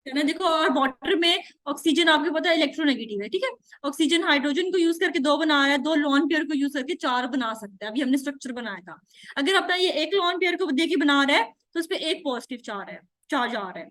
है ना। देखो, और वाटर में ऑक्सीजन आपको पता है इलेक्ट्रोनेगेटिव है, ठीक है। ऑक्सीजन हाइड्रोजन को यूज करके दो बना रहा है, दो लॉन पेयर को यूज करके चार बना सकता है। अभी हमने स्ट्रक्चर बनाया था। अगर अपना ये एक लॉन पेयर को दे के बना रहा है तो उस पर एक पॉजिटिव चार्ज आ रहा है।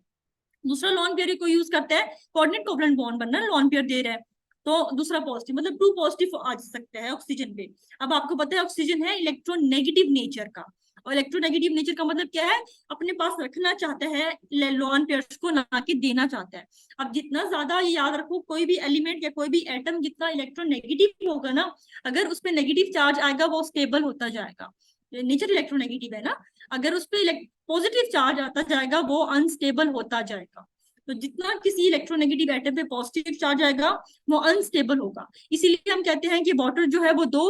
दूसरा लॉन पेयर को यूज करता है, कोऑर्डिनेट कोवलेंट बॉन्ड बनना है, लॉन पेयर दे रहा है तो दूसरा पॉजिटिव, मतलब टू पॉजिटिव आ सकता है ऑक्सीजन पे। अब आपको पता है ऑक्सीजन है इलेक्ट्रोनेगेटिव नेचर का, और इलेक्ट्रोनेगेटिव नेचर का मतलब क्या है, अपने पास रखना चाहता है लॉन पेयर्स को, ना कि देना चाहता है। अब जितना ज्यादा, ये याद रखो, कोई भी एलिमेंट या कोई भी एटम जितना इलेक्ट्रोनेगेटिव होगा ना, अगर उस पर नेगेटिव चार्ज आएगा वो स्टेबल होता जाएगा। नेचर इलेक्ट्रोनेगेटिव है ना। अगर उस पर पॉजिटिव चार्ज आता जाएगा वो अनस्टेबल होता जाएगा। तो जितना किसी इलेक्ट्रोनेगेटिव एटम पे पॉजिटिव चार्ज आएगा वो अनस्टेबल होगा। इसीलिए हम कहते हैं कि वाटर जो है वो दो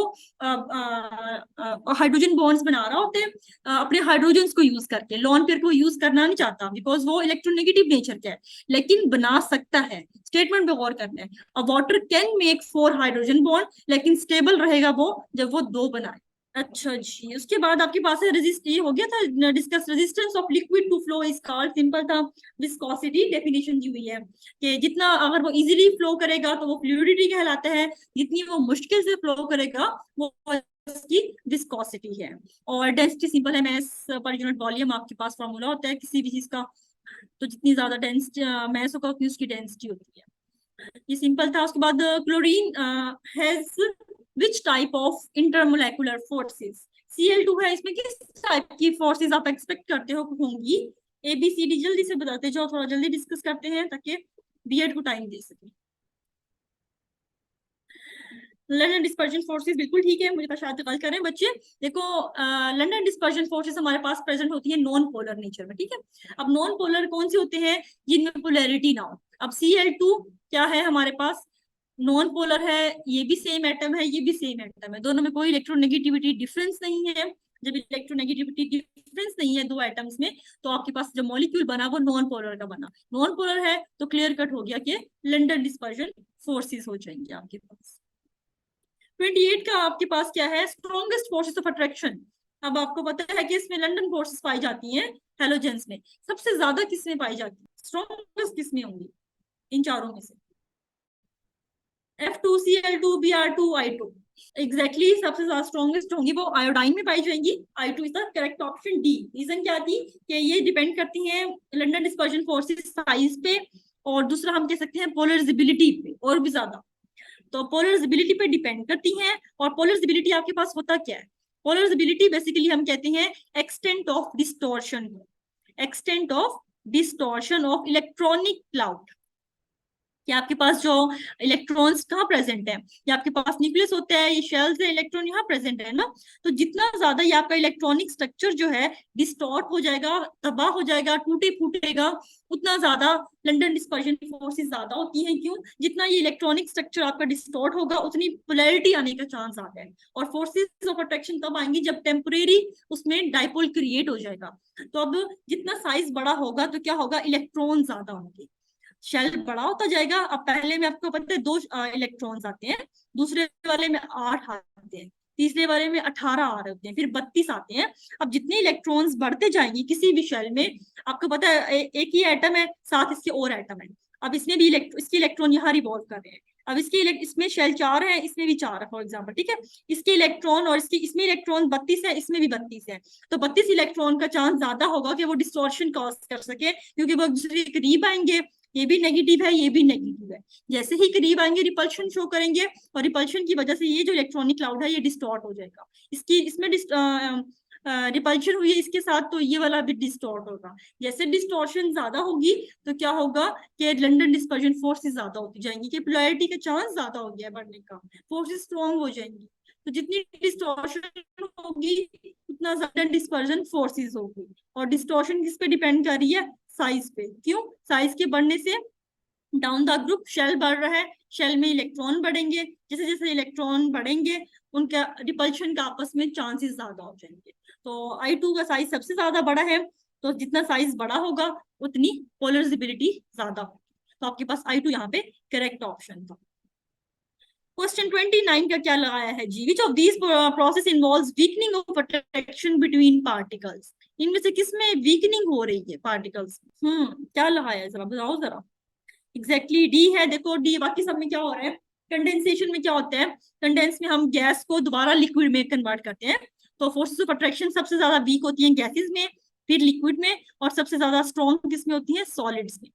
हाइड्रोजन बॉन्ड्स बना रहा होते हैं अपने हाइड्रोजन को यूज करके। लॉन पेयर को यूज करना नहीं चाहता बिकॉज वो इलेक्ट्रोनेगेटिव नेचर का है, लेकिन बना सकता है। स्टेटमेंट पे गौर करना है। अ water can make four hydrogen bond, लेकिन स्टेबल रहेगा वो जब वो दो बनाए। अच्छा जी, उसके बाद आपके पास है रेजिस्ट, ये हो गया था discuss. Resistance of liquid to flow is called, simple था। विस्कोसिटी डेफिनेशन दी हुई है कि जितना अगर वो इजीली फ्लो करेगा तो वो फ्लूइडिटी कहलाता है, जितनी वो मुश्किल से फ्लो करेगा वो इसकी विस्कोसिटी है। और डेंसिटी सिंपल है, मैस पर यूनिट वॉल्यूम आपके पास फॉर्मूला होता है किसी भी चीज का। तो जितनी ज्यादा डेंसिटी मैस होगा उतनी उसकी डेंसिटी होती है। ये सिंपल था। उसके बाद chlorine has which type of intermolecular forces. Cl2 है, इसमें किस टाइप की फोर्सेस आप एक्सपेक्ट करते हो होंगी। ABCD जल्दी से बताते जाओ, थोड़ा जल्दी डिस्कस करते हैं ताकि बीएड को टाइम दे सके। लंडन डिस्पर्जन फोर्सेस बिल्कुल ठीक है, मुझे तो शायद गलत कर रहे हैं बच्चे। देखो, लंडन डिस्पर्जन फोर्सेस हमारे पास प्रेजेंट होती है नॉन पोलर नेचर में, ठीक है। अब नॉन पोलर कौन सी होते हैं, जिनमें पोलैरिटी ना हो। अब Cl2 क्या है हमारे पास, नॉन पोलर है, ये भी सेम एटम है, ये भी सेम एटम है, दोनों में कोई इलेक्ट्रोनेगेटिविटी डिफरेंस नहीं है। जब इलेक्ट्रोनेगेटिविटी डिफरेंस नहीं है दो एटम्स में, तो आपके पास जो मॉलिक्यूल बना वो नॉन पोलर का बना। नॉन पोलर है तो क्लियर कट हो गया कि लंडन डिस्पर्जन फोर्सेस हो जाएंगे आपके पास। 28 का आपके पास क्या है, स्ट्रॉन्गेस्ट फोर्सेस ऑफ अट्रैक्शन। अब आपको पता है कि इसमें लंडन फोर्सेस पाई जाती हैं हेलोजेंस में। सबसे ज्यादा किसमें पाई जाती है, स्ट्रॉन्गेस्ट किसमें होंगी इन चारों में से। F2Cl2Br2I2, एग्जैक्टली सबसे ज्यादा स्ट्रॉन्गेस्ट होंगी वो आयोडाइन में पाई जाएंगी। I2 is the correct option D. Reason क्या थी कि ये डिपेंड करती हैं लंडन डिस्पर्जन फोर्सेस साइज पे, और दूसरा हम कह सकते हैं पोलराइजेबिलिटी पे और भी ज्यादा। तो पोलराइजेबिलिटी पे डिपेंड करती हैं। और पोलराइजेबिलिटी आपके पास होता क्या है, पोलराइजेबिलिटी बेसिकली हम कहते हैं एक्सटेंट ऑफ डिस्टॉर्शन को, extent of distortion of electronic cloud. कि आपके पास जो इलेक्ट्रॉन्स कहाँ प्रेजेंट है, ये आपके पास न्यूक्लियस होता है, ये शेल्स है, इलेक्ट्रॉन यहाँ प्रेजेंट है ना। तो जितना ज्यादा ये आपका इलेक्ट्रॉनिक स्ट्रक्चर जो है डिस्टॉर्ट हो जाएगा, तबाह हो जाएगा, टूटे फूटेगा, उतना ज्यादा लंडन डिस्पर्जन फोर्सेस ज्यादा होती हैं। क्यों, जितना ये इलेक्ट्रॉनिक स्ट्रक्चर आपका डिस्टॉर्ट होगा उतनी पोलैरिटी आने का चांस आता है। और फोर्सेस ऑफ अट्रैक्शन तब आएंगी जब टेम्परेरी उसमें डाइपोल क्रिएट हो जाएगा। तो अब जितना साइज बड़ा होगा तो क्या होगा, इलेक्ट्रॉन ज्यादा होंगे, शेल बड़ा होता जाएगा। अब पहले में आपको पता है दो इलेक्ट्रॉन्स आते हैं, दूसरे वाले में 8 आते हैं, तीसरे वाले में 18 आ रहे होते हैं, फिर 32 आते हैं। अब जितने इलेक्ट्रॉन्स बढ़ते जाएंगे किसी भी शेल में, आपको पता है एक ही एटम है, साथ इसके और एटम है। अब इसमें भी इसके इलेक्ट्रॉन यहाँ रिवॉल्व कर रहे हैं। अब इसमें शेल 4 है, इसमें भी 4 है फॉर एग्जाम्पल, ठीक है। इसके इलेक्ट्रॉन और इसमें इलेक्ट्रॉन 32 है, इसमें भी 32 है। तो 32 इलेक्ट्रॉन का चांस ज्यादा होगा कि वो डिस्टॉर्शन कॉज कर सके, क्योंकि वो एक दूसरे के करीब आएंगे। ये भी नेगेटिव है, ये भी नेगेटिव है, जैसे ही करीब आएंगे रिपल्शन शो करेंगे, और रिपल्शन की वजह से ये जो इलेक्ट्रॉनिक क्लाउड है ये डिस्टॉर्ट हो जाएगा। इसमें रिपल्शन हुई है इसके साथ, तो ये वाला भी डिस्टॉर्ट होगा। जैसे डिस्टॉर्शन ज्यादा होगी तो क्या होगा कि लंडन डिस्पर्जन फोर्सेस ज्यादा होती जाएंगी, कि पोलैरिटी का चांस ज्यादा हो गया बढ़ने का, फोर्सेस स्ट्रॉन्ग हो जाएंगी। तो जितनी डिस्टॉर्शन होगी उतना ज्यादा डिस्पर्जन फोर्सेस होगी। और डिस्टॉर्शन किस पे डिपेंड कर रही है, साइज पे। क्यों, साइज के बढ़ने से डाउन द ग्रुप शेल बढ़ रहा है, शेल में इलेक्ट्रॉन बढ़ेंगे, जैसे जैसे इलेक्ट्रॉन बढ़ेंगे उनका रिपल्शन का आपस में चांसेस ज्यादा हो जाएंगे। तो I2 का साइज सबसे ज्यादा बड़ा है, तो जितना साइज बड़ा होगा उतनी पोलराइजेबिलिटी ज्यादा होगी। तो आपके पास I2 यहाँ पे करेक्ट ऑप्शन था। क्वेश्चन 29 का क्या लगाया है जी, which of these process involves weakening of attraction between particles. इनमें से किस में वीकनिंग हो रही है पार्टिकल्स? क्या लगा है जरा बताओ जरा। एग्जैक्टली डी है। देखो डी, बाकी सब में क्या हो रहा है? कंडेंसेशन में क्या होता है? कंडेंस में हम गैस को दोबारा लिक्विड में कन्वर्ट करते हैं। तो फोर्सेस ऑफ अट्रैक्शन सबसे ज्यादा वीक होती है गैसेस में, फिर लिक्विड में, और सबसे ज्यादा स्ट्रॉन्ग किसमें होती है? सॉलिड्स में।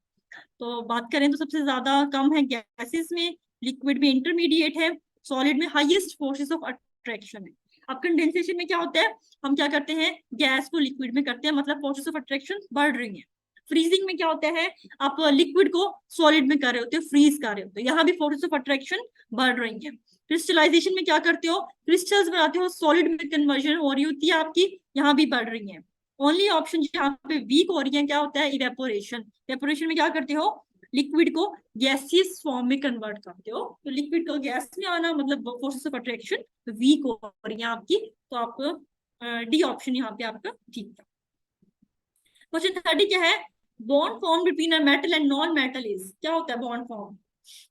तो बात करें तो सबसे ज्यादा कम है गैसेस में, लिक्विड में इंटरमीडिएट है, सॉलिड में हाईएस्ट फोर्सेस ऑफ अट्रैक्शन है। अब कंडेंसेशन में क्या होता है? हम क्या करते हैं? गैस को लिक्विड में करते हैं, मतलब फोर्सेस ऑफ अट्रैक्शन बढ़ रही है। फ्रीजिंग में क्या होता है? आप लिक्विड को सॉलिड में कर रहे होते हो, फ्रीज कर रहे होते हो, यहाँ भी फोर्सेस ऑफ अट्रैक्शन बढ़ रही है। क्रिस्टलाइजेशन में क्या करते हो? क्रिस्टल्स बनाते हो, सॉलिड में कन्वर्जन हो रही होती है आपकी, यहाँ भी बढ़ रही है। ओनली ऑप्शन जहाँ पे वीक हो रही है क्या होता है? इवेपोरेशन। इवेपोरेशन में क्या करते हो? लिक्विड को गैसियस फॉर्म में कन्वर्ट करते हो, तो लिक्विड को गैस में आना मतलब फोर्सेस ऑफ अट्रैक्शन वीक हो रही है आपकी। तो आपको डी ऑप्शन यहाँ पे आपका ठीक है। क्वेश्चन 30 क्या है? Bond form between a metal and non metal is, क्या होता है बॉन्ड फॉर्म?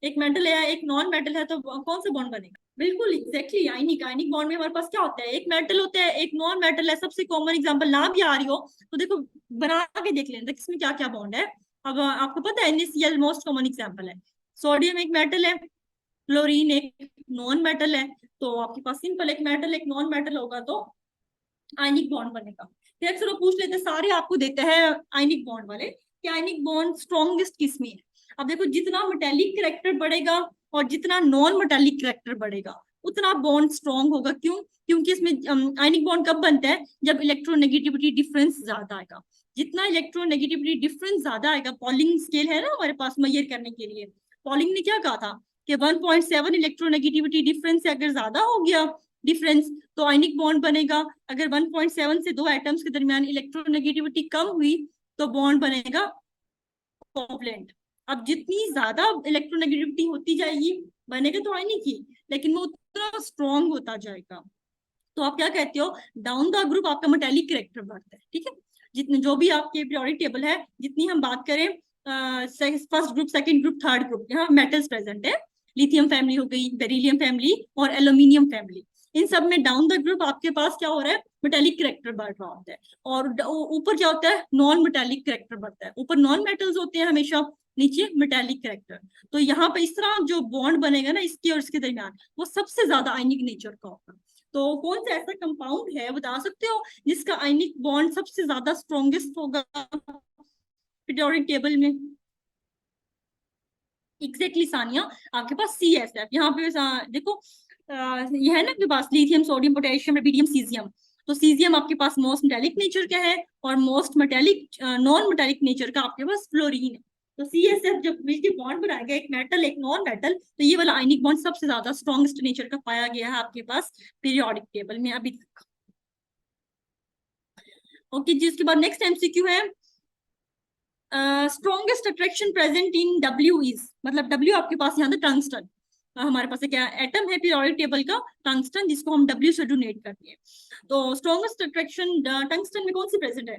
एक मेटल है एक नॉन मेटल है, तो कौन सा बॉन्ड बनेगा? बिल्कुल एग्जैक्टली आयनिक। आयनिक बॉन्ड में हमारे पास क्या होता है? एक मेटल होता है एक नॉन मेटल है। सबसे कॉमन एग्जांपल ना भी आ रही हो तो देखो बना के देख लेना इसमें क्या क्या बॉन्ड है। अब आपको पता है NaCl मोस्ट कॉमन एग्जांपल है। सोडियम एक मेटल है, क्लोरीन एक नॉन मेटल है। तो आपके पास सिंपल एक मेटल एक नॉन मेटल होगा तो आयनिक बॉन्ड बनेगा। फिर अक्सर वो पूछ लेते हैं, सारे आपको देते हैं आयनिक बॉन्ड वाले कि आयनिक बॉन्ड स्ट्रॉन्गेस्ट किसमें है। अब देखो जितना मेटेलिक करेक्टर बढ़ेगा और जितना नॉन मेटेलिक करेक्टर बढ़ेगा उतना बॉन्ड स्ट्रॉन्ग होगा। क्यों? क्योंकि इसमें आयनिक बॉन्ड कब बनता है? जब इलेक्ट्रोनेगेटिविटी डिफरेंस ज्यादा आएगा। जितना इलेक्ट्रोनेगेटिविटी डिफरेंस ज्यादा आएगा, पॉलिंग स्केल है ना हमारे पास मेजर करने के लिए, पॉलिंग ने क्या कहा था कि 1.7 इलेक्ट्रोनेगेटिविटी डिफरेंस से अगर ज्यादा हो गया डिफरेंस तो आयनिक बॉन्ड बनेगा। अगर 1.7 से दो एटम्स के दरमियान इलेक्ट्रोनेगेटिविटी कम हुई तो बॉन्ड बनेगा कोवलेंट। अब जितनी ज्यादा इलेक्ट्रोनेगेटिविटी होती जाएगी बनेगा तो आयनिक ही, लेकिन वो उतना स्ट्रॉन्ग होता जाएगा। तो आप क्या कहते हो? डाउन द ग्रुप आपका मेटेलिक कैरेक्टर बढ़ता है। ठीक है, जितने जो भी आपके पीरियोडिक टेबल है, जितनी हम बात करें first group second group third group, यहाँ मेटल्स प्रेजेंट है। लिथियम फैमिली हो गई, बेरिलियम फैमिली और एल्यूमिनियम फैमिली, इन सब में डाउन द ग्रुप आपके पास क्या हो रहा है? मेटेलिक कैरेक्टर बढ़ रहा होता है। और ऊपर क्या होता है? नॉन मेटेलिक कैरेक्टर बढ़ता है। ऊपर नॉन मेटल्स होते हैं हमेशा, नीचे मेटेलिक कैरेक्टर। तो यहाँ पे इस तरह जो बॉन्ड बनेगा ना इसके और इसके दरमियान, वो सबसे ज्यादा आयनिक नेचर का होगा। तो कौन सा ऐसा कंपाउंड है बता सकते हो जिसका आयनिक बॉन्ड सबसे ज्यादा स्ट्रॉन्गेस्ट होगा पीरियोडिक टेबल में? एग्जैक्टली सानिया, आपके पास CSF यहाँ पे देखो ये है ना आपके पास lithium sodium potassium rubidium caesium. तो सीजियम आपके पास मोस्ट मेटेलिक नेचर का है और most metallic non metallic nature का आपके पास फ्लोरीन है। तो CSF जब मिलकर बॉन्ड बनाएगा एक मेटल एक नॉन मेटल, तो ये वाला आयनिक बॉन्ड सबसे ज्यादा स्ट्रॉन्गेस्ट नेचर का पाया गया है आपके पास पीरियोडिक टेबल में अभी तक। ओके जी, उसके बाद नेक्स्ट MCQ है strongest attraction present in W is, मतलब W आपके पास यहाँ टंगस्टन। हमारे पास क्या एटम है पीरियोडिक टेबल का? टंगस्टन, जिसको हम W से डोनेट करते हैं। तो स्ट्रॉन्गेस्ट अट्रैक्शन टंगस्टन में कौन सी प्रेजेंट है?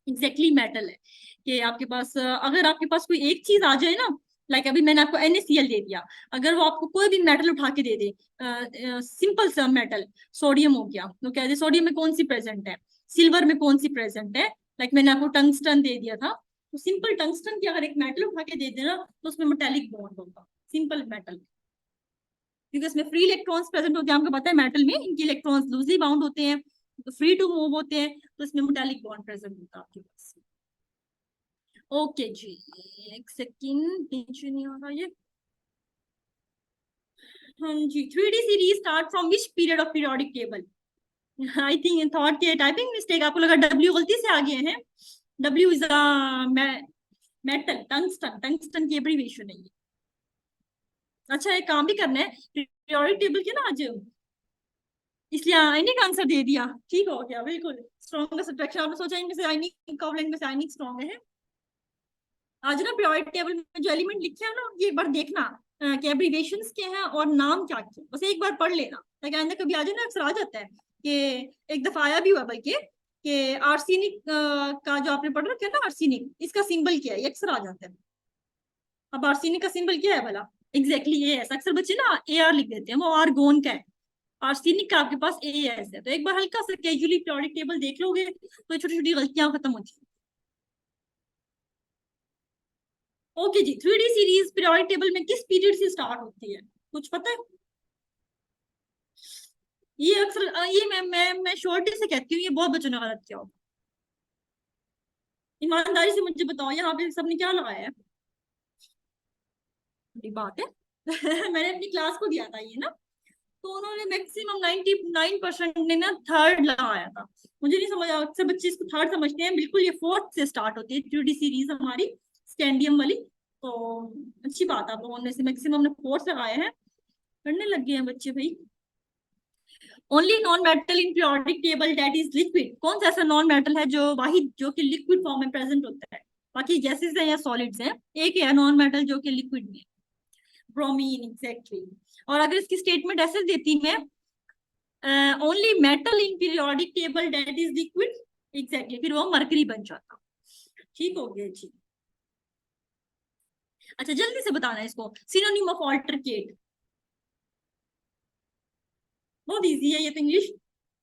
एग्जैक्टली मेटल है। कि आपके पास अगर आपके पास कोई एक चीज आ जाए ना, लाइक अभी मैंने आपको NaCl दे दिया, अगर वो आपको कोई भी मेटल उठा के दे दे, सिंपल सा मेटल, सोडियम हो गया, तो क्या सोडियम में कौन सी प्रेजेंट है? सिल्वर में कौन सी प्रेजेंट है? लाइक मैंने आपको टंगस्टन दे दिया था, तो सिंपल टंगस्टन की अगर एक मेटल उठा के दे देना तो उसमें मेटेलिक बॉन्ड होगा सिंपल मेटल, क्योंकि उसमें फ्री इलेक्ट्रॉन्स प्रेजेंट होते हैं। आपको पता है मेटल में इनके इलेक्ट्रॉन्स लूजली बाउंड होते हैं, तो फ्री टू मूव होते हैं, तो इसमें मेटेलिक बॉन्ड प्रेजेंट होता है आपके पास। ओके जी, एक सेकंड, नीचे नहीं आ रहा ये। हाँ जी, 3D series start from which period of periodic table? I think thought के टाइपिंग मिस्टेक, आपको लगा W गलती से आ गए हैं। W is a metal, tungsten, tungsten की एब्रीविएशन है ये। अच्छा एक काम भी करना है पीरियोडिक टेबल के ना आज, इसलिए आयनिक आंसर दे दिया, ठीक हो गया बिल्कुल। स्ट्रॉन्गेस्ट अट्रैक्शन आपने सोचा इनमें से आयनिक कोवलेंट में से आयनिक स्ट्रॉन्ग है। आज ना पीरियोडिक टेबल में जो एलिमेंट लिखे हैं ना ये एक बार देखना कि एब्रीविएशंस क्या है और नाम क्या क्या, बस एक बार पढ़ लेना ताकि आइंदा कभी आ जाए ना अक्सर आ जाता है। कि एक दफा आया भी हुआ बल्कि कि आर्सेनिक का जो आपने पढ़ रखा है ना, आर्सेनिक इसका सिंबल क्या है, ये अक्सर आ जाता है। अब आर्सेनिक का सिंबल क्या है भला? एग्जैक्टली ये है, अक्सर बच्चे ना AR लिख देते हैं, वो आर्गोन का है। आर्सेनिक का आपके पास AS है। तो एक बार हल्का सा कैजुअली पीरियोडिक टेबल देख लोगे तो छोटी छोटी गलतियां खत्म हो जाएगी। ओके जी, 3D सीरीज पीरियोडिक टेबल में किस पीरियड से स्टार्ट होती है, कुछ पता है? ये अक्सर ये मैं शॉर्टी से कहती हूँ, ये बहुत बच्चों ने गलत किया होगा। ईमानदारी से मुझे बताओ, यहाँ पे सबने क्या लगाया है? बड़ी बात है। मैंने अपनी क्लास को दिया था ये ना, तो उन्होंने मैक्सिमम 99% ने ना थर्ड लगाया था। मुझे नहीं समझ, अक्सर बच्चे इसको थर्ड समझते हैं, बिल्कुल ये फोर्थ से स्टार्ट होती है 3D सीरीज हमारी स्कैंडियम वाली। तो अच्छी बात है, आप लोगों ने से मैक्सिमम ने फोर्थ लगाया है, पढ़ने लग गए हैं बच्चे भाई। Only non metal in periodic table that is liquid, कौन सा ऐसा नॉन मेटल है जो वाहिद जो कि लिक्विड फॉर्म में प्रेजेंट होता है? बाकी गैसेस हैं या सॉलिड्स हैं, एक है नॉन मेटल जो कि लिक्विड में। Bromine, exactly. और अगर इसकी स्टेटमेंट ऐसे देती मैं, only metal in periodic table that is liquid, exactly, फिर वो मरकरी बन जाता। ठीक हो गया जी। अच्छा जल्दी से बताना इसको, सिनोनिम ऑफ ऑल्टरकेट। बहुत इजी है ये तो, इंग्लिश।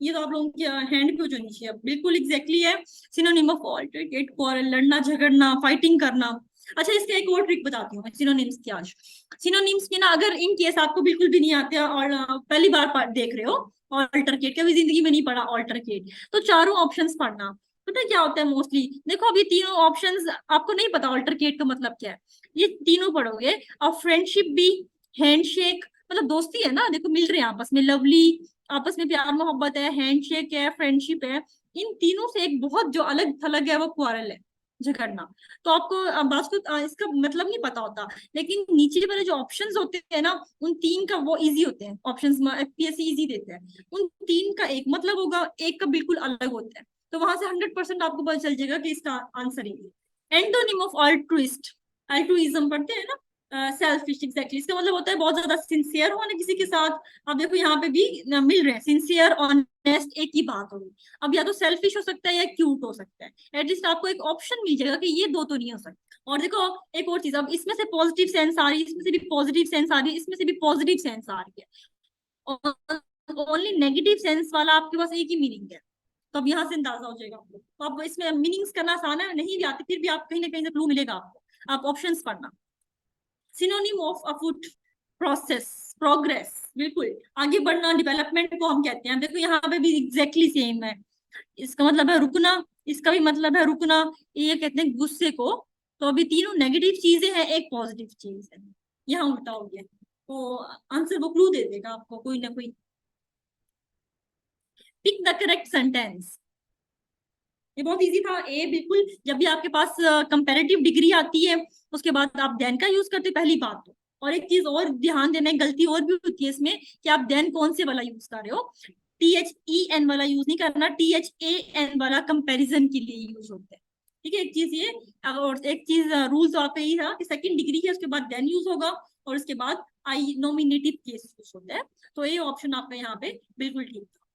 ये तो आप लोगों की हैंड पे हो जो नीचे, अब बिल्कुल एग्जैक्टली है। सिनोनिम ऑफ ऑल्टरकेट, क्वारल, लड़ना झगड़ना, फाइटिंग करना। अच्छा इसका एक और ट्रिक बताती हूँ मैं सिनोनिम्स की आज। सिनोनिम्स की ना, अगर इन केस आपको बिल्कुल भी नहीं आते और पहली बार देख रहे हो ऑल्टरकेट, कभी जिंदगी में नहीं पढ़ा ऑल्टरकेट, तो चारों ऑप्शंस पढ़ना। पता है क्या होता है मोस्टली, देखो अब ये तीनों ऑप्शंस आपको नहीं पता ऑल्टरकेट का मतलब क्या है, ये तीनों पढ़ोगे। और फ्रेंडशिप भी, हैंडशेक, मतलब दोस्ती है ना, देखो मिल रहे हैं आपस में, लवली, आपस में प्यार मोहब्बत है, हैंडशेक है, फ्रेंडशिप है। इन तीनों से एक बहुत जो अलग थलग है वो क्वारल है, झगड़ना। तो आपको बात को इसका मतलब नहीं पता होता, लेकिन नीचे वाले जो ऑप्शंस होते हैं ना, उन तीन का वो इजी होते हैं ऑप्शंस में, FPSC इजी देते हैं। उन तीन का एक मतलब होगा, एक का बिल्कुल अलग होता है। तो वहां से 100% आपको पता चल जाएगा कि इसका आंसर ही है। एंटोनिम ऑफ अल्ट्रुइस्ट, अल्ट्रुइज्म पढ़ते हैं ना, सेल्फिश, एग्जैक्टली, इसका मतलब होता है बहुत ज्यादा सिंसियर होना किसी के साथ। अब देखो यहाँ पे भी मिल रहे हैं, सिंसियर, ऑनेस्ट, एक ही बात होगी। अब या तो सेल्फिश हो सकता है या क्यूट हो सकता है, एटलीस्ट आपको एक ऑप्शन मिल जाएगा कि ये दो तो नहीं हो सकता। और देखो एक और चीज, अब इसमें से पॉजिटिव सेंस आ रही है, इसमें से भी पॉजिटिव सेंस आ रही है, इसमें से भी पॉजिटिव सेंस आ रही है, और ओनली नेगेटिव सेंस वाला आपके पास एक ही मीनिंग है। तो अब यहाँ से अंदाजा हो जाएगा आपको। तो अब इसमें मीनिंग्स करना आसान है, नहीं भी आती फिर भी आप कहीं ना कहीं से क्लू मिलेगा आपको, आप ऑप्शंस पढ़ना। सिनोनिम ऑफ अफुट, प्रोसेस, प्रोग्रेस, बिल्कुल आगे बढ़ना, डेवलपमेंट को हम कहते हैं। देखो यहाँ पे भी एग्जैक्टली सेम है, इसका मतलब है रुकना, इसका भी मतलब है रुकना, ये कहते हैं गुस्से को। तो अभी तीनों नेगेटिव चीजें हैं, एक पॉजिटिव चीज है, यहाँ उल्टा हो गया। तो आंसर वो क्लू दे देगा आपको कोई ना कोई। पिक द करेक्ट सेंटेंस, ये बहुत इजी था। ए बिल्कुल, जब भी आपके पास कंपैरेटिव डिग्री आती है उसके बाद आप देन का यूज करते पहली बात तो। और एक चीज और ध्यान देना, एक गलती और भी होती है इसमें कि आप देन कौन से वाला यूज कर रहे हो, THEN वाला यूज नहीं करना, THAN वाला कंपैरिजन के लिए यूज होता है। ठीक है, एक चीज ये, और एक चीज रूल्स आपका यही था कि सेकंड डिग्री है उसके बाद देन यूज होगा, और उसके बाद आई नॉमिनेटिव केस यूज होता है। तो ये ऑप्शन आपका यहाँ पे बिल्कुल ठीक था।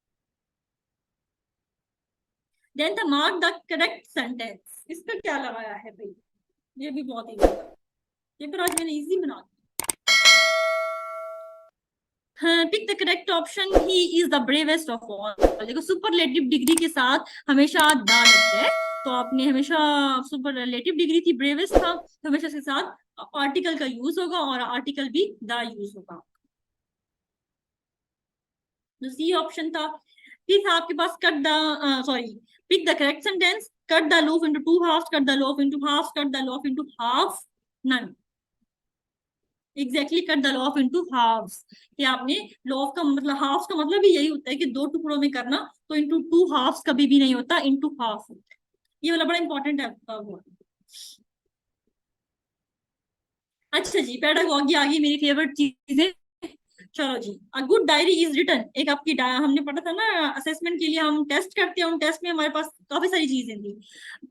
Then the mark the correct sentence, इसका क्या लगाया है भाई? ये भी बहुत इजी था, ये पर आज मैंने इजी बना दिया। हाँ, pick the correct option, he is the bravest of all. देखो सुपरलेटिव डिग्री के साथ हमेशा द लगता है, तो आपने हमेशा, सुपरलेटिव डिग्री थी, ब्रेवेस्ट था, तो हमेशा इसके साथ आर्टिकल का यूज होगा, और आर्टिकल भी द यूज होगा। तो सी ऑप्शन था। फिर था आपके पास cut the, sorry, pick the correct sentence, cut the loaf into two halves, cut the loaf into halves, cut the loaf into half, none, exactly, cut the loaf into halves। कि आपने loaf का मतलब, halves का मतलब भी यही होता है कि दो टुकड़ों में करना, तो into two halves कभी भी नहीं होता, into half होता है। ये वाला बड़ा इंपॉर्टेंट है आपका वो। अच्छा जी, पेडागॉजी आ गई, मेरी फेवरेट चीज है। चलो जी, a good diary is written, एक आपकी हमने पढ़ा था ना असेसमेंट के लिए हम टेस्ट करते हैं, उन टेस्ट में हमारे पास काफी सारी चीजें थी।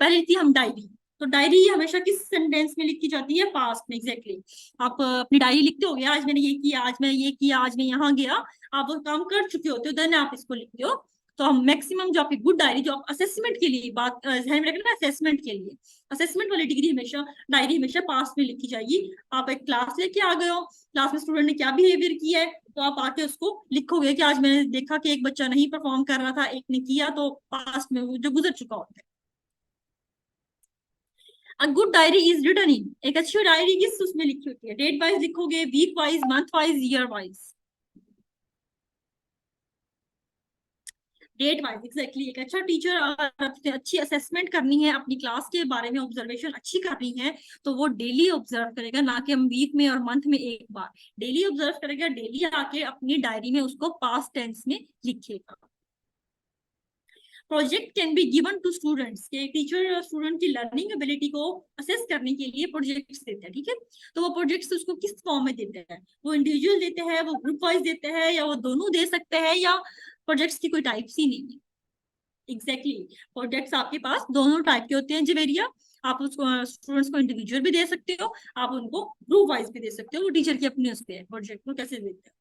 पहली थी हम डायरी, तो डायरी हमेशा किस सेंटेंस में लिखी जाती है? पास्ट में, एग्जैक्टली। आप अपनी डायरी लिखते हो, आज मैंने ये किया, आज मैं ये किया, आज मैं यहाँ गया, आप वो काम कर चुके होते हो, देन आप इसको लिखते हो। तो हम मैक्सिमम जो आपकी गुड डायरी, जो आप असेसमेंट के लिए बात ध्यान में रखना, असेसमेंट के लिए असेसमेंट वाली डिग्री हमेशा, डायरी हमेशा पास में लिखी जाएगी। आप एक क्लास लेके आ गए हो, क्लास में स्टूडेंट ने क्या बिहेवियर किया है, तो आप आके उसको लिखोगे कि आज मैंने देखा कि एक बच्चा नहीं परफॉर्म कर रहा था, एक ने किया, तो पास में वो जो गुजर चुका होता है। A good diary is written in, एक अच्छी डायरी किस उसमें लिखी होती है, डेट वाइज लिखोगे, week wise, month wise, year wise. Date wise exactly. एक अच्छा टीचर अगर अपने अच्छी असेसमेंट करनी है, अपनी क्लास के बारे में ऑब्जर्वेशन अच्छी करनी है, तो वो डेली ऑब्जर्व करेगा, ना कि हम वीक में और मंथ में एक बार। डेली ऑब्जर्व करेगा, डेली आके अपनी डायरी में उसको पास्ट टेंस में लिखेगा। Project can be given to students, के टीचर स्टूडेंट की लर्निंग एबिलिटी को असेस करने के लिए प्रोजेक्ट्स देते हैं, ठीक है। तो वो प्रोजेक्ट्स उसको किस फॉर्म में देते हैं, वो इंडिविजुअल देते हैं, वो ग्रुप वाइज देते हैं, या वो दोनों दे सकते हैं, या प्रोजेक्ट्स की कोई टाइप्स ही नहीं है। एग्जैक्टली प्रोजेक्ट्स आपके पास दोनों टाइप के होते हैं जवेरिया। आप उसको स्टूडेंट्स को इंडिविजुअल भी दे सकते हो, आप उनको ग्रुप वाइज भी दे सकते हो, वो टीचर की अपनी उस पे प्रोजेक्ट को कैसे देते हैं।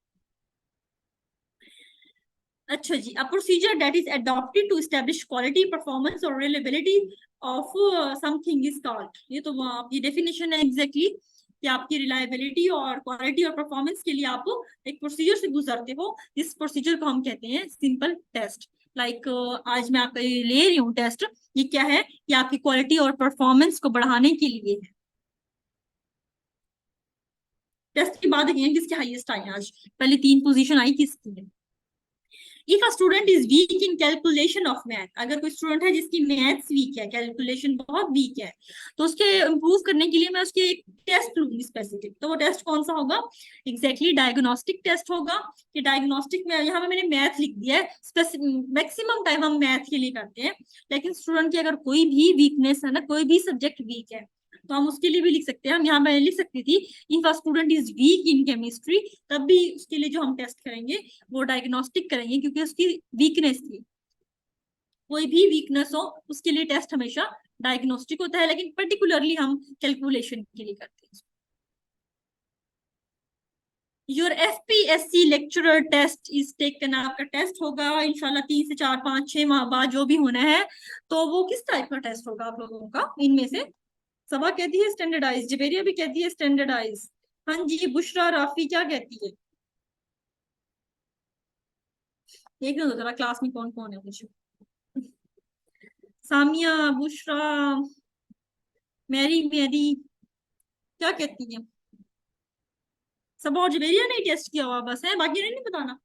अच्छा जी, a procedure that is adopted to establish quality, performance और reliability of something is called. ये तो आपकी डेफिनेशन है एग्जैक्टली कि आपकी रिलायबिलिटी और क्वालिटी और परफॉर्मेंस के लिए आप एक प्रोसीजर से गुजरते हो। इस प्रोसीजर को हम कहते हैं सिंपल टेस्ट। लाइक आज मैं आपका ये ले रही हूँ टेस्ट, ये क्या है, कि आपकी क्वालिटी और परफॉर्मेंस को बढ़ाने के लिए है। टेस्ट की बात देखिए किसके हाईएस्ट आई आज, पहले 3 पोजीशन आई किसकी है। If a student is weak in calculation of math, अगर कोई स्टूडेंट है जिसकी मैथ्स वीक है, कैलकुलेशन बहुत वीक है, तो उसके इम्प्रूव करने के लिए मैं उसके एक टेस्ट लूंगी स्पेसिफिक। तो वो टेस्ट कौन सा होगा, एग्जैक्टली डायग्नोस्टिक टेस्ट होगा। कि डायग्नोस्टिक में यहाँ पे मैंने मैथ लिख दिया है, मैक्सिमम टाइम हम मैथ के लिए करते हैं, लेकिन स्टूडेंट की अगर कोई भी वीकनेस है ना, कोई भी सब्जेक्ट वीक है, तो हम उसके लिए भी लिख सकते हैं। हम यहाँ मैंने लिख सकती थी if a student is weak in chemistry, तब भी उसके लिए जो हम टेस्ट करेंगे वो डायग्नोस्टिक करेंगे, क्योंकि उसकी वीकनेस थी। कोई भी वीकनेस हो उसके लिए टेस्ट हमेशा डायग्नोस्टिक होता है, लेकिन पर्टिकुलरली हम कैलकुलेशन के लिए करते हैं। Your FPSC lecturer test is taken, आपका टेस्ट होगा इंशाल्लाह 3 से 4 5 6 माह बाद जो भी होना है। तो वो किस टाइप का टेस्ट होगा आप लोगों का इनमें से। सबा कहती है स्टैंडर्डाइज, जबेरिया भी कहती है स्टैंडर्डाइज। हाँ जी, बुशरा राफी क्या कहती है, देख लो जरा क्लास में कौन कौन है मुझे। सामिया, बुशरा, मैरी मैरी क्या कहती है। सब और जबेरिया ने टेस्ट किया हुआ बस है, बाकी ने नहीं बताना।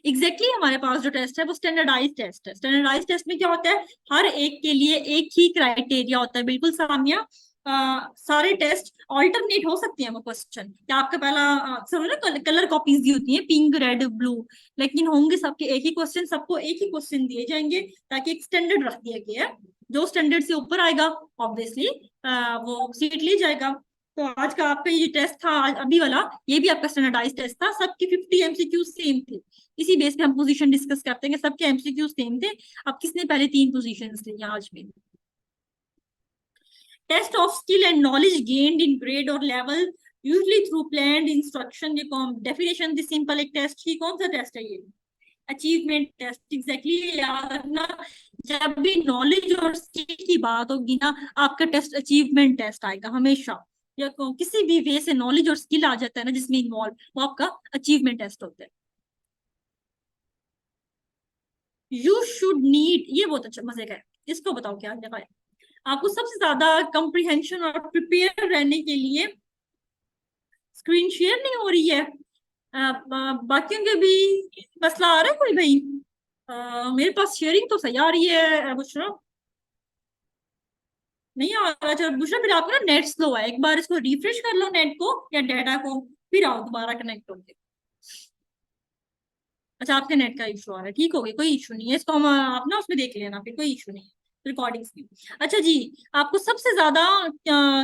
एग्जैक्टली हमारे पास जो टेस्ट है वो स्टैंडर्डाइज टेस्ट है। स्टैंडर्डाइज टेस्ट में क्या होता है, हर एक के लिए एक ही क्राइटेरिया होता है, बिल्कुल सामिया। सारे टेस्ट ऑल्टरनेट हो सकते हैं वो क्वेश्चन, क्या आपका पहला सब ना कलर कॉपीज दी होती है, पिंक रेड ब्लू, लेकिन होंगे सबके एक ही क्वेश्चन, सबको एक ही क्वेश्चन दिए जाएंगे, ताकि एक स्टैंडर्ड रख दिया गया है। जो स्टैंडर्ड से ऊपर आएगा ऑब्वियसली वो सीट ले जाएगा। तो आज का आपका ये टेस्ट था, आज अभी वाला, ये भी आपका स्टैंडर्डाइज टेस्ट था, सबके 50 एमसीक्यू सेम थे। इसी बेस पे हम पोजीशन डिस्कस करते हैं कि सबके एमसीक्यू सेम थे। अब किसने पहले 3 पोजीशन ली आज में। Test of skill and knowledge gained in grade और level usually through planned instruction. ये कौन डेफिनेशन दी सिंपल एक टेस्ट की, कौन सा टेस्ट है ये, अचीवमेंट टेस्ट। एग्जैक्टली याद रखना, जब भी नॉलेज और स्किल की बात होगी ना, आपका टेस्ट अचीवमेंट टेस्ट आएगा हमेशा। या किसी भी वे से नॉलेज और स्किल आ जाता है ना जिसमें इन्वॉल्व, वो आपका अचीवमेंट टेस्ट होता है। यू शुड नीड, ये बहुत अच्छा मजे का है, इसको बताओ क्या है भाई। आपको सबसे ज्यादा कंप्रीहेंशन और प्रिपेयर रहने के लिए, स्क्रीन शेयर नहीं हो रही है, बाकियों के भी मसला आ रहा है कोई भाई। मेरे पास शेयरिंग तो सही आ रही है बुशरा, नहीं आ रहा। चलो बुशरा, फिर आपको ना नेट स्लो है, एक बार इसको रिफ्रेश कर लो नेट को या डाटा को, फिर आओ दोबारा कनेक्ट होके। अच्छा आपके नेट का इशू आ रहा है, ठीक हो गया, कोई इशू नहीं है, इसको हम आप ना उसमें देख लेना, फिर कोई इशू नहीं है रिकॉर्डिंग्स की। अच्छा जी, आपको सबसे ज्यादा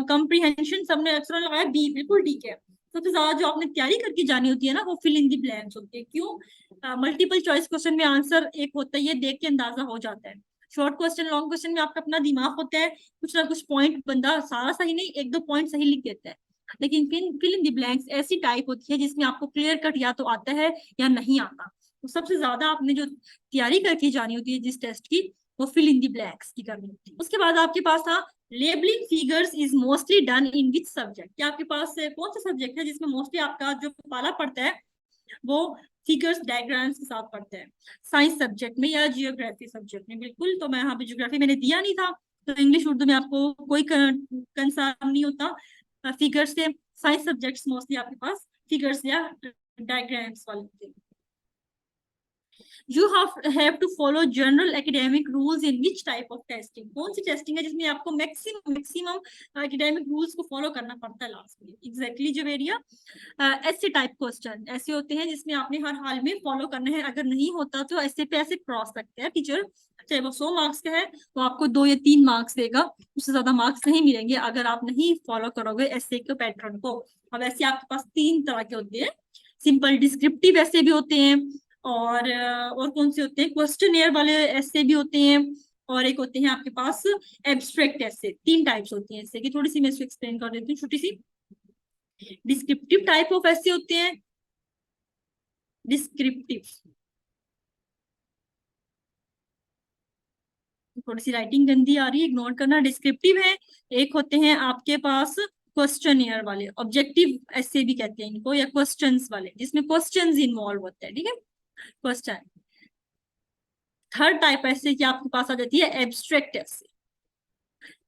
कंप्रीहेंशन सबने अक्सर लगाया बी, बिल्कुल ठीक है। सबसे ज्यादा जो आपने तैयारी करके जानी होती है ना, वो फिल इन दी ब्लैंक्स होती है। क्यों, मल्टीपल चॉइस क्वेश्चन में आंसर एक होता है, ये देख के अंदाजा हो जाता है। शॉर्ट क्वेश्चन लॉन्ग क्वेश्चन में आपका अपना दिमाग होता है, कुछ ना कुछ पॉइंट बंदा सारा सही नहीं, एक दो पॉइंट सही लिख देता है। लेकिन फिल इन दी ब्लैंक्स ऐसी टाइप होती है जिसमें आपको क्लियर कट या तो आता है या नहीं आता। तो सबसे ज्यादा आपने जो तैयारी करके जानी होती है जिस टेस्ट की, वो फिल इन दी ब्लैंक्स की करनी होती है। उसके बाद आपके पास था labelling figures is mostly done in which subject, क्या आपके पास कौन सा सब्जेक्ट है जिसमें मोस्टली आपका जो पाला पड़ता है वो फिगर्स डायग्राम्स के साथ पढ़ते हैं, साइंस सब्जेक्ट में या जियोग्राफी सब्जेक्ट में। बिल्कुल, तो मैं यहाँ पे जियोग्राफी मैंने दिया नहीं था, तो इंग्लिश उर्दू में आपको कोई कंसर्न नहीं होता फिगर्स से। साइंस सब्जेक्ट्स मोस्टली आपके पास फिगर्स या डायग्राम्स वाले होते हैं। You have to follow general academic rules in which type of testing, कौन सी टेस्टिंग है जिसमें आपको मैक्सिमम एकेडमिक रूल्स को फॉलो करना पड़ता है लास्ट में। एग्जैक्टली जो एरिया ऐसे टाइप क्वेश्चन ऐसे होते हैं जिसमें आपने हर हाल में फॉलो करना है, अगर नहीं होता तो ऐसे पे ऐसे क्रॉस सकते हैं टीचर, चाहे वो 100 मार्क्स का है तो आपको 2 या 3 मार्क्स देगा, उससे ज्यादा मार्क्स नहीं मिलेंगे अगर आप नहीं फॉलो करोगे ऐसे के पैटर्न को। अब ऐसे आपके पास 3 तरह के होते हैं, सिंपल डिस्क्रिप्टिव ऐसे भी होते हैं, और कौन से होते हैं क्वेश्चनियर वाले ऐसे भी होते हैं, और एक होते हैं आपके पास एब्स्ट्रैक्ट ऐसे। 3 टाइप्स होती हैं ऐसे की, थोड़ी सी मैं इसको एक्सप्लेन कर देती हूँ छोटी सी। डिस्क्रिप्टिव टाइप ऑफ ऐसे होते हैं, डिस्क्रिप्टिव, थोड़ी सी राइटिंग गंदी आ रही है, इग्नोर करना। डिस्क्रिप्टिव है, एक होते हैं आपके पास क्वेश्चनियर वाले, ऑब्जेक्टिव ऐसे भी कहते हैं इनको, या क्वेश्चंस वाले जिसमें क्वेश्चंस इन्वॉल्व होते हैं, ठीक है क्वेश्चन। थर्ड टाइप ऐसे कि आपके पास आ जाती है एब्स्ट्रैक्ट ऐसे।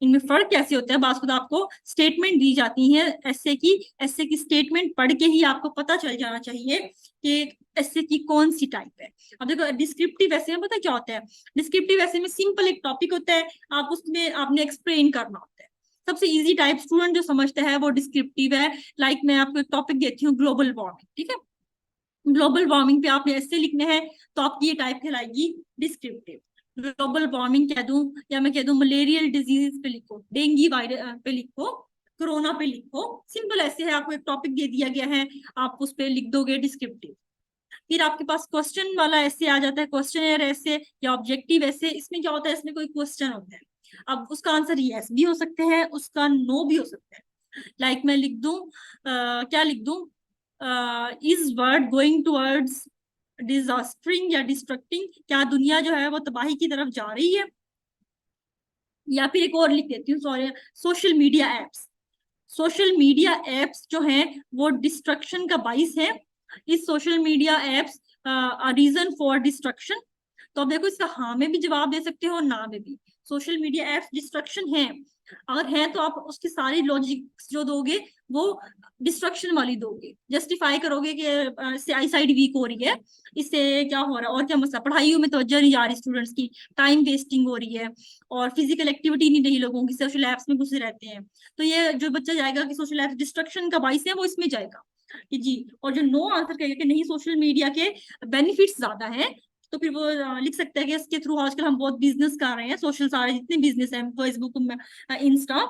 इनमें फर्क कैसे होता है, बात खुद आपको स्टेटमेंट दी जाती है ऐसे की स्टेटमेंट पढ़ के ही आपको पता चल जाना चाहिए कि ऐसे की कौन सी टाइप है। अब देखो डिस्क्रिप्टिव ऐसे में पता क्या होता है, डिस्क्रिप्टिव ऐसे में सिंपल एक टॉपिक होता है, आप उसमें आपने एक्सप्लेन करना होता है। सबसे इजी टाइप स्टूडेंट जो समझता है वो डिस्क्रिप्टिव है। लाइक मैं आपको एक टॉपिक देती हूँ ग्लोबल वार्मिंग, ठीक है, ग्लोबल वार्मिंग पे आपने ऐसे लिखने हैं तो आपकी ये टाइप कहलाएगी डिस्क्रिप्टिव। ग्लोबल वार्मिंग कह दूं या मैं कह दूं मलेरियल डिजीज पे लिखो, डेंगू वायरस पे लिखो, कोरोना पे लिखो, सिंपल ऐसे है, आपको एक टॉपिक दे दिया गया है आप उस पे लिख दोगे डिस्क्रिप्टिव। फिर आपके पास क्वेश्चन वाला ऐसे आ जाता है, क्वेश्चन ऐसे या ऑब्जेक्टिव ऐसे। इसमें क्या होता है, इसमें कोई क्वेश्चन होता है, अब उसका आंसर यस भी हो सकते हैं, उसका नो भी हो सकता है। लाइक मैं लिख दूं क्या लिख दूं, इज वर्ड गोइंग टूवर्ड्स डिजास्टरिंग या डिस्ट्रक्टिंग, क्या दुनिया जो है वो तबाही की तरफ जा रही है। या फिर एक और लिख देती हूँ, sorry, social media apps, social media apps जो हैं वो डिस्ट्रक्शन का बाइस है, इस social media apps reason for distraction. तो अब देखो इसका हाँ में भी जवाब दे सकते हो, ना में भी। सोशल मीडिया एप्स डिस्ट्रक्शन है, अगर है तो आप उसकी सारी लॉजिक जो दोगे वो डिस्ट्रक्शन वाली दोगे, जस्टिफाई करोगे कि इससे आई साइड वीक हो रही है, इससे क्या हो रहा है और क्या मसला, पढ़ाइयों में तवज्जो नहीं जा रही स्टूडेंट्स की, टाइम वेस्टिंग हो रही है, और फिजिकल एक्टिविटी नहीं रही लोगों की, सोशल एप्स में घुसे रहते हैं। तो ये जो बच्चा जाएगा कि सोशल एप्स डिस्ट्रक्शन का बाइस है, वो इसमें जाएगा कि जी। और जो नो आंसर कहेगा कि नहीं सोशल मीडिया के बेनिफिट्स ज्यादा है, तो फिर वो लिख सकता है कि इसके थ्रू आजकल हम बहुत बिजनेस कर रहे हैं, सोशल सारे जितने बिजनेस हैं फेसबुक में, इंस्टा।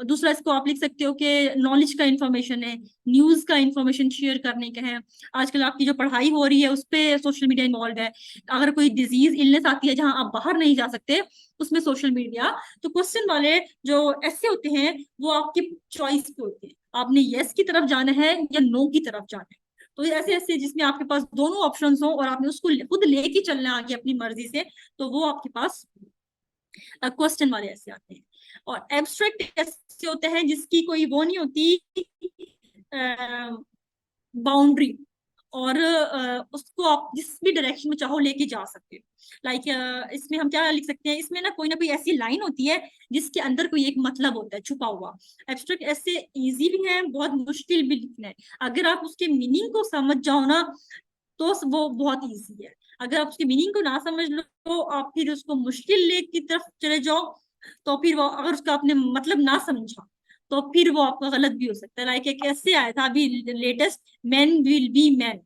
दूसरा इसको आप लिख सकते हो कि नॉलेज का इंफॉर्मेशन है, न्यूज का इंफॉर्मेशन शेयर करने का है, आजकल आपकी जो पढ़ाई हो रही है उस पर सोशल मीडिया इन्वॉल्व है। अगर कोई डिजीज इलनेस आती है जहां आप बाहर नहीं जा सकते, उसमें सोशल मीडिया। तो क्वेश्चन वाले जो ऐसे होते हैं वो आपकी चॉइस पे होते हैं, आपने यस की तरफ जाना है या नो की तरफ जाना है। तो ऐसे ऐसे जिसमें आपके पास दोनों ऑप्शंस हो और आपने उसको खुद लेके चलना है आगे अपनी मर्जी से, तो वो आपके पास क्वेश्चन वाले ऐसे आते हैं। और एब्स्ट्रैक्ट ऐसे होते हैं जिसकी कोई वो नहीं होती बाउंड्री, और उसको आप जिस भी डायरेक्शन में चाहो लेके जा सकते हो। लाइक इसमें हम क्या लिख सकते हैं, इसमें ना कोई ऐसी लाइन होती है जिसके अंदर कोई एक मतलब होता है छुपा हुआ। एब्स्ट्रैक्ट ऐसे इजी भी है, बहुत मुश्किल भी लिखना है, अगर आप उसके मीनिंग को समझ जाओ ना तो वो बहुत इजी है। अगर आप उसके मीनिंग को ना समझ लो तो आप फिर उसको मुश्किल ले की तरफ चले जाओ, तो फिर वो अगर उसका आपने मतलब ना समझा तो फिर वो आपका गलत भी हो सकता है। लाइक एक ऐसे आया था अभी latest, man will be man,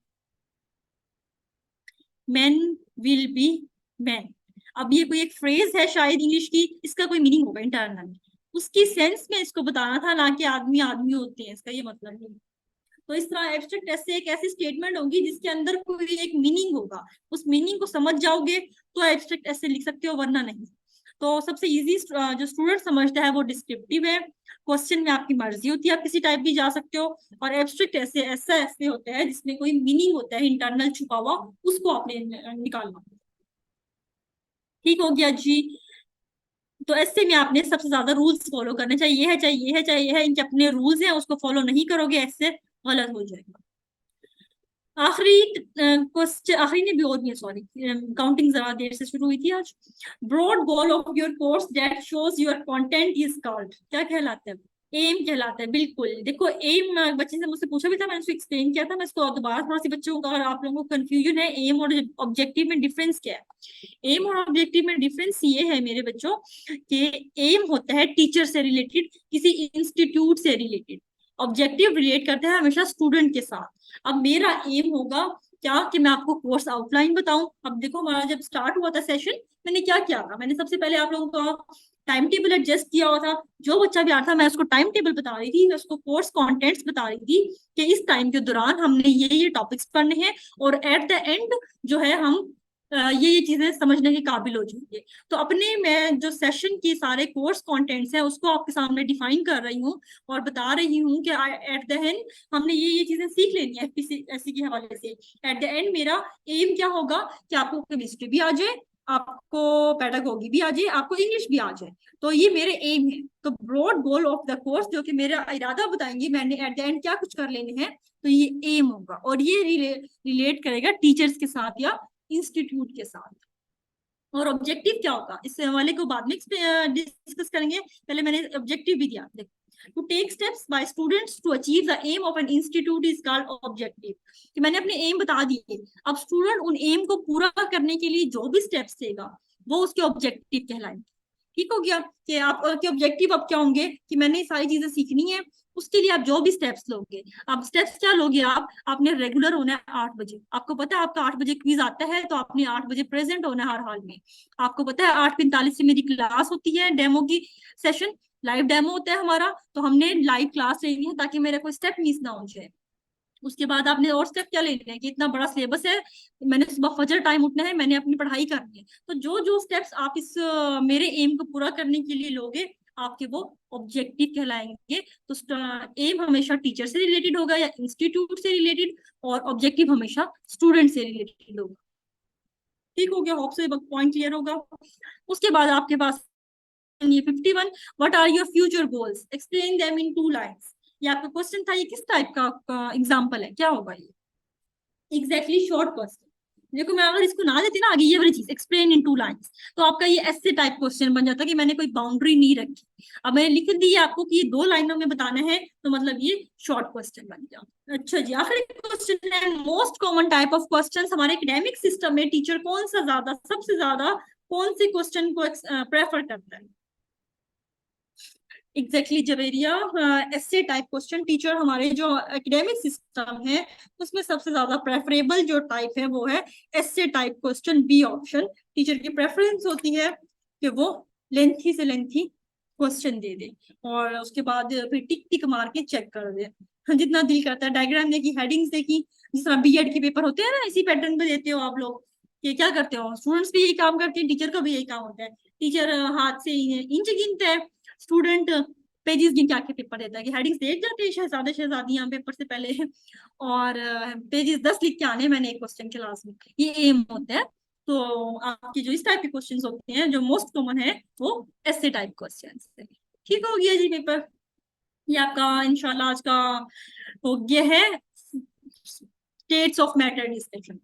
man will be man. अब ये कोई एक फ्रेज है शायद इंग्लिश की, इसका कोई मीनिंग होगा इंटरनल, उसकी सेंस में इसको बताना था, ना कि आदमी आदमी होते हैं, इसका ये मतलब नहीं। तो इस तरह एब्स्ट्रैक्ट ऐसे एक ऐसी स्टेटमेंट होगी जिसके अंदर कोई एक मीनिंग होगा, उस मीनिंग को समझ जाओगे तो एब्स्ट्रैक्ट ऐसे लिख सकते हो, वरना नहीं। तो सबसे इजी जो स्टूडेंट समझता है वो डिस्क्रिप्टिव है। क्वेश्चन में आपकी मर्जी होती है, आप किसी टाइप भी जा सकते हो। और एब्स्ट्रैक्ट ऐसे होते हैं जिसमें कोई मीनिंग होता है इंटरनल छुपा हुआ, उसको आपने निकालना। ठीक हो गया जी। तो ऐसे में आपने सबसे ज्यादा रूल्स फॉलो करने चाहिए है, चाहिए है, चाहिए है, इनके अपने रूल्स हैं, उसको फॉलो नहीं करोगे ऐसे गलत हो जाएगा। आखिरी क्वेश्चन, आखिरी ने भी और भी, सॉरी काउंटिंग जरा देर से शुरू हुई थी आज। Broad goal of your course that shows your content is called, क्या कहलाता है? एम कहलाता है। बिल्कुल, देखो एम बच्चे से मुझसे पूछा भी था, मैंने उसको एक्सप्लेन किया था। मैं इसको दोबारा थोड़ा सी बच्चों का, और आप लोगों को कंफ्यूजन है एम और ऑब्जेक्टिव में डिफरेंस क्या है। एम और ऑब्जेक्टिव में डिफरेंस ये है मेरे बच्चों कि एम होता है टीचर से रिलेटेड, किसी इंस्टीट्यूट से रिलेटेड। ऑब्जेक्टिव रिलेट करते हैं हमेशा स्टूडेंट के साथ। अब मेरा एम होगा क्या कि मैं आपको कोर्स आउटलाइन बताऊं। अब देखो हमारा जब स्टार्ट हुआ था सेशन, मैंने क्या किया था, मैंने सबसे पहले आप लोगों का टाइम टेबल एडजस्ट किया हुआ था। जो बच्चा भी आ रहा था मैं उसको टाइम टेबल बता रही थी, मैं उसको कोर्स कंटेंट्स बता रही थी कि इस टाइम के दौरान हमने ये टॉपिक्स पढ़ने हैं, और एट द एंड जो है हम ये चीजें समझने के काबिल हो जाएंगे। तो अपने मैं जो सेशन की सारे कोर्स कंटेंट्स हैं उसको आपके सामने डिफाइन कर रही हूँ और बता रही हूँ कि एट द एंड हमने ये चीजें सीख लेनी है एफपीसी के हवाले से। एट द एंड मेरा एम क्या होगा कि आपको केमिस्ट्री भी आ जाए, आपको पेडागोगी भी आ जाए, आपको इंग्लिश भी आ जाए। तो ये मेरे एम है। तो broad goal of the course जो कि मेरा इरादा बताएंगे मैंने एट द एंड क्या कुछ कर लेने हैं, तो ये एम होगा। और ये रिलेट करेगा टीचर्स के साथ या इंस्टीट्यूट के साथ। और ऑब्जेक्टिव क्या होगा इस हवाले को बाद में डिस्कस करेंगे, पहले मैंने ऑब्जेक्टिव भी दिया। To take steps by students to achieve the aim of an institute is called objective. कि मैंने अपने एम बता दिए, अब स्टूडेंट उन एम को पूरा करने के लिए जो भी स्टेप्स लेगा वो उसके ऑब्जेक्टिव कहलाएंगे। ठीक हो गया कि आपके ऑब्जेक्टिव अब क्या होंगे कि मैंने सारी चीजें सीखनी है, उसके लिए आप जो भी स्टेप्स लोगे। अब स्टेप्स क्या लोगे आपने रेगुलर होना है 8 बजे। आपको पता है आपका 8 बजे क्विज आता है, तो आपने 8 बजे प्रेजेंट होना है हर हाल में। आपको पता है 8:45 से मेरी क्लास होती है, डेमो की सेशन, लाइव डेमो होता है हमारा, तो हमने लाइव क्लास लेनी है ताकि मेरा कोई स्टेप मिस ना हो जाए। उसके बाद आपने और स्टेप क्या लेने हैं कि इतना बड़ा सिलेबस है, मैंने सुबह फजर टाइम उठना है, मैंने अपनी पढ़ाई करनी है। तो जो जो स्टेप्स आप इस मेरे एम को पूरा करने के लिए लोगे आपके वो ऑब्जेक्टिव कहलाएंगे। तो एम हमेशा टीचर से रिलेटेड होगा या इंस्टीट्यूट से रिलेटेड, और ऑब्जेक्टिव हमेशा स्टूडेंट से रिलेटेड होगा। ठीक हो गया, होप से पॉइंट क्लियर होगा। उसके बाद आपके पास ये 51, what are your future goals, explain them in 2 lines. ये आपका क्वेश्चन था, ये किस टाइप का एग्जाम्पल है, क्या होगा ये? Exactly short question. देखो मैं अगर इसको ना देती ना आगे ये वाली चीज, एक्सप्लेन इन 2 लाइन्स, तो आपका ये ऐसे टाइप क्वेश्चन बन जाता कि मैंने कोई बाउंड्री नहीं रखी। अब मैंने लिख दी है आपको कि ये 2 लाइनों में बताना है, तो मतलब ये शॉर्ट क्वेश्चन बन गया। अच्छा जी, आखिरी क्वेश्चन है, most common type of question हमारे एकेडमिक सिस्टम में टीचर कौन सा ज्यादा, सबसे ज्यादा कौन से क्वेश्चन को प्रेफर करता है? एग्जैक्टली जवेरिया, ऐसे टाइप क्वेश्चन टीचर हमारे जो एकेडमिक सिस्टम है उसमें सबसे ज्यादा प्रेफरेबल जो टाइप है वो है ऐसे type question, B option. Teacher की प्रेफरेंस होती है कि वो लेंथी से लेंथी क्वेश्चन दे दे, और उसके बाद फिर टिक टिक मार के चेक कर दे। जितना दिल करता है, डायग्राम देखी, हेडिंग्स देखी, जिस तरह बीएड के पेपर होते हैं ना, इसी पैटर्न पे देते हो आप लोग। ये क्या करते हो, स्टूडेंट्स भी यही काम करते हैं, टीचर का भी यही काम होता है। टीचर हाथ से इंच गिनता है, स्टूडेंट पेजेस गिन के आके पेपर देता है कि हेडिंग्स देख जाते हैं शहजादे शहजादियां पेपर से पहले, और पेजेस 10 लिख के आने मैंने एक क्वेश्चन के लास्ट में, ये एम होता है। तो आपके जो इस टाइप के क्वेश्चंस होते हैं जो मोस्ट कॉमन है वो ऐसे टाइप क्वेश्चंस है। ठीक हो गया जी पेपर, ये आपका इंशाल्लाह आज का हो गया है स्टेट्स ऑफ मैटर डिस्कशन।